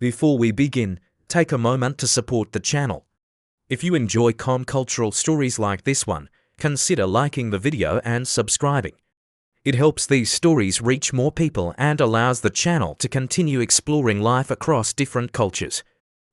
Before we begin, take a moment to support the channel. If you enjoy calm cultural stories like this one, consider liking the video and subscribing. It helps these stories reach more people and allows the channel to continue exploring life across different cultures.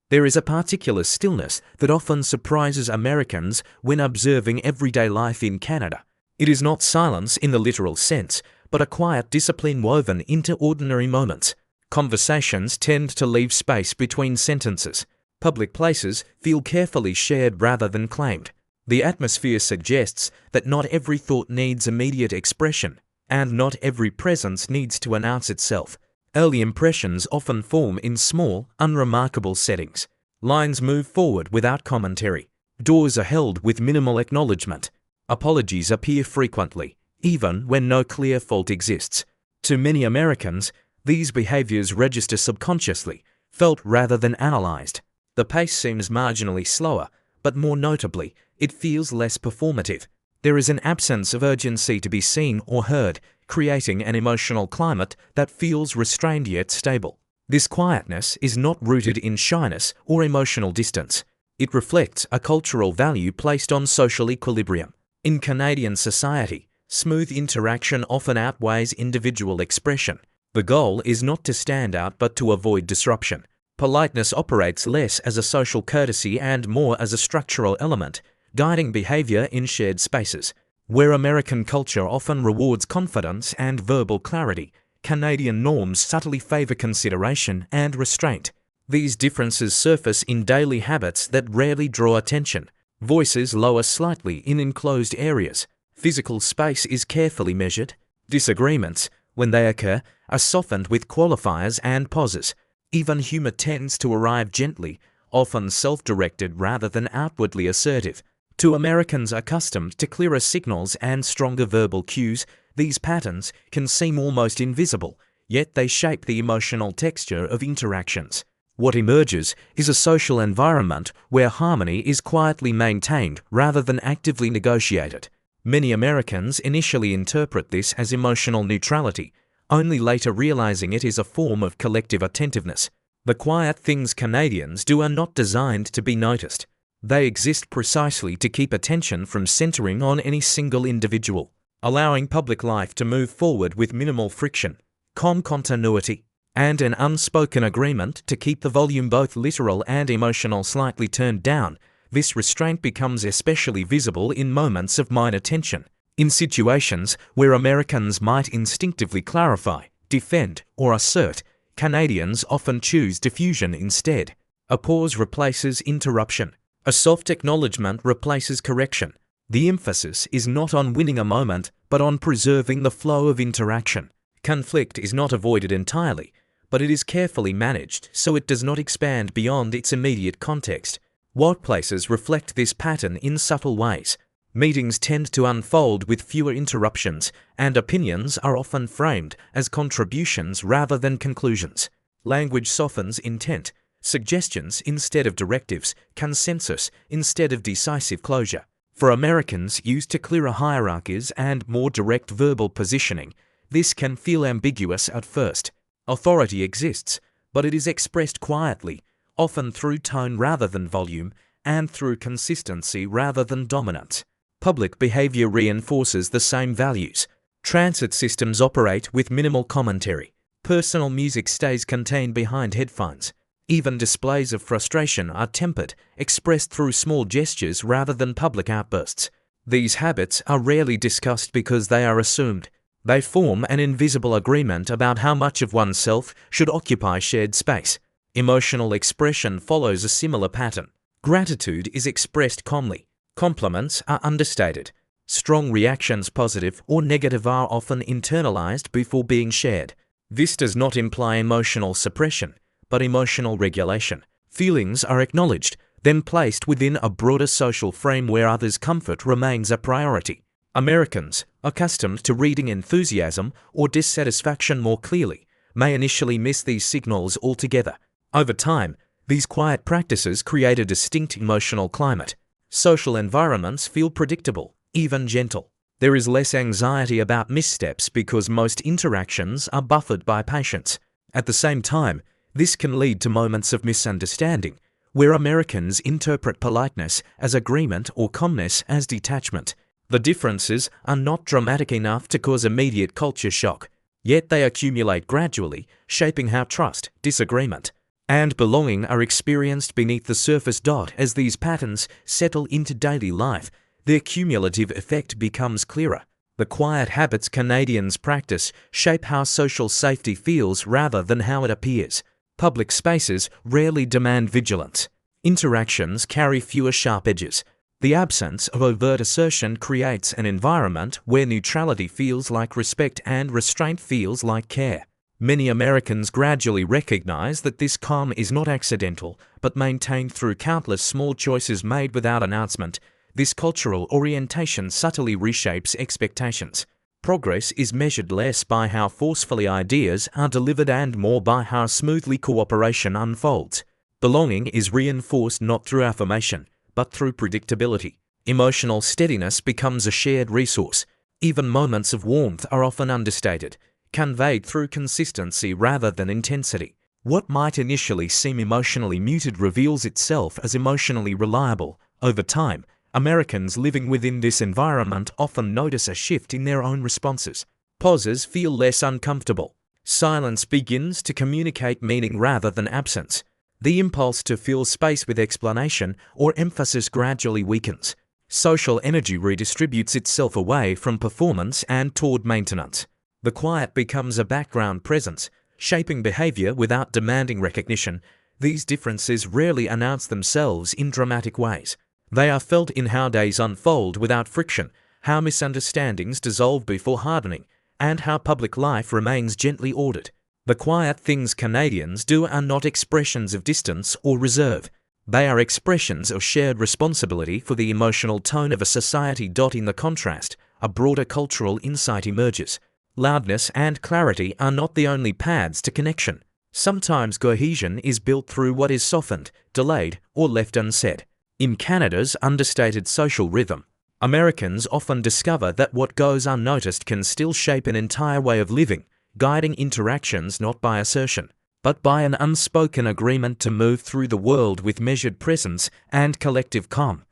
There is a particular stillness that often surprises Americans when observing everyday life in Canada. It is not silence in the literal sense, but a quiet discipline woven into ordinary moments. Conversations tend to leave space between sentences. Public places feel carefully shared rather than claimed. The atmosphere suggests that not every thought needs immediate expression, and not every presence needs to announce itself. Early impressions often form in small, unremarkable settings. Lines move forward without commentary. Doors are held with minimal acknowledgement. Apologies appear frequently, even when no clear fault exists. To many Americans, these behaviors register subconsciously, felt rather than analyzed. The pace seems marginally slower, but more notably, it feels less performative. There is an absence of urgency to be seen or heard, creating an emotional climate that feels restrained yet stable. This quietness is not rooted in shyness or emotional distance. It reflects a cultural value placed on social equilibrium. In Canadian society, smooth interaction often outweighs individual expression. The goal is not to stand out but to avoid disruption. Politeness operates less as a social courtesy and more as a structural element, guiding behavior in shared spaces. Where American culture often rewards confidence and verbal clarity, Canadian norms subtly favor consideration and restraint. These differences surface in daily habits that rarely draw attention. Voices lower slightly in enclosed areas. Physical space is carefully measured. Disagreements, when they occur, are softened with qualifiers and pauses. Even humor tends to arrive gently, often self-directed rather than outwardly assertive. To Americans accustomed to clearer signals and stronger verbal cues, these patterns can seem almost invisible, yet they shape the emotional texture of interactions. What emerges is a social environment where harmony is quietly maintained rather than actively negotiated. Many Americans initially interpret this as emotional neutrality, only later realizing it is a form of collective attentiveness. The quiet things Canadians do are not designed to be noticed. They exist precisely to keep attention from centering on any single individual, allowing public life to move forward with minimal friction, calm continuity, and an unspoken agreement to keep the volume both literal and emotional slightly turned down. This restraint becomes especially visible in moments of minor tension. In situations where Americans might instinctively clarify, defend, or assert, Canadians often choose diffusion instead. A pause replaces interruption. A soft acknowledgement replaces correction. The emphasis is not on winning a moment, but on preserving the flow of interaction. Conflict is not avoided entirely, but it is carefully managed so it does not expand beyond its immediate context. Workplaces reflect this pattern in subtle ways. Meetings tend to unfold with fewer interruptions, and opinions are often framed as contributions rather than conclusions. Language softens intent, suggestions instead of directives, consensus instead of decisive closure. For Americans used to clearer hierarchies and more direct verbal positioning, this can feel ambiguous at first. Authority exists, but it is expressed quietly, often through tone rather than volume, and through consistency rather than dominance. Public behavior reinforces the same values. Transit systems operate with minimal commentary. Personal music stays contained behind headphones. Even displays of frustration are tempered, expressed through small gestures rather than public outbursts. These habits are rarely discussed because they are assumed. They form an invisible agreement about how much of oneself should occupy shared space. Emotional expression follows a similar pattern. Gratitude is expressed calmly. Compliments are understated. Strong reactions, positive or negative, are often internalized before being shared. This does not imply emotional suppression, but emotional regulation. Feelings are acknowledged, then placed within a broader social frame where others' comfort remains a priority. Americans, accustomed to reading enthusiasm or dissatisfaction more clearly, may initially miss these signals altogether. Over time, these quiet practices create a distinct emotional climate. Social environments feel predictable, even gentle. There is less anxiety about missteps because most interactions are buffered by patience. At the same time, This can lead to moments of misunderstanding, where Americans interpret politeness as agreement or calmness as detachment. The differences are not dramatic enough to cause immediate culture shock, yet they accumulate gradually, shaping how trust, disagreement, and belonging are experienced beneath the surface. As these patterns settle into daily life, their cumulative effect becomes clearer. The quiet habits Canadians practice shape how social safety feels rather than how it appears. Public spaces rarely demand vigilance. Interactions carry fewer sharp edges. The absence of overt assertion creates an environment where neutrality feels like respect and restraint feels like care. Many Americans gradually recognize that this calm is not accidental, but maintained through countless small choices made without announcement. This cultural orientation subtly reshapes expectations. Progress is measured less by how forcefully ideas are delivered and more by how smoothly cooperation unfolds. Belonging is reinforced not through affirmation, but through predictability. Emotional steadiness becomes a shared resource. Even moments of warmth are often understated, conveyed through consistency rather than intensity. What might initially seem emotionally muted reveals itself as emotionally reliable. Over time, Americans living within this environment often notice a shift in their own responses. Pauses feel less uncomfortable. Silence begins to communicate meaning rather than absence. The impulse to fill space with explanation or emphasis gradually weakens. Social energy redistributes itself away from performance and toward maintenance. The quiet becomes a background presence, shaping behavior without demanding recognition. These differences rarely announce themselves in dramatic ways. They are felt in how days unfold without friction, how misunderstandings dissolve before hardening, and how public life remains gently ordered. The quiet things Canadians do are not expressions of distance or reserve. They are expressions of shared responsibility for the emotional tone of a society. In the contrast, a broader cultural insight emerges. Loudness and clarity are not the only paths to connection. Sometimes cohesion is built through what is softened, delayed, or left unsaid. In Canada's understated social rhythm, Americans often discover that what goes unnoticed can still shape an entire way of living, guiding interactions not by assertion, but by an unspoken agreement to move through the world with measured presence and collective calm.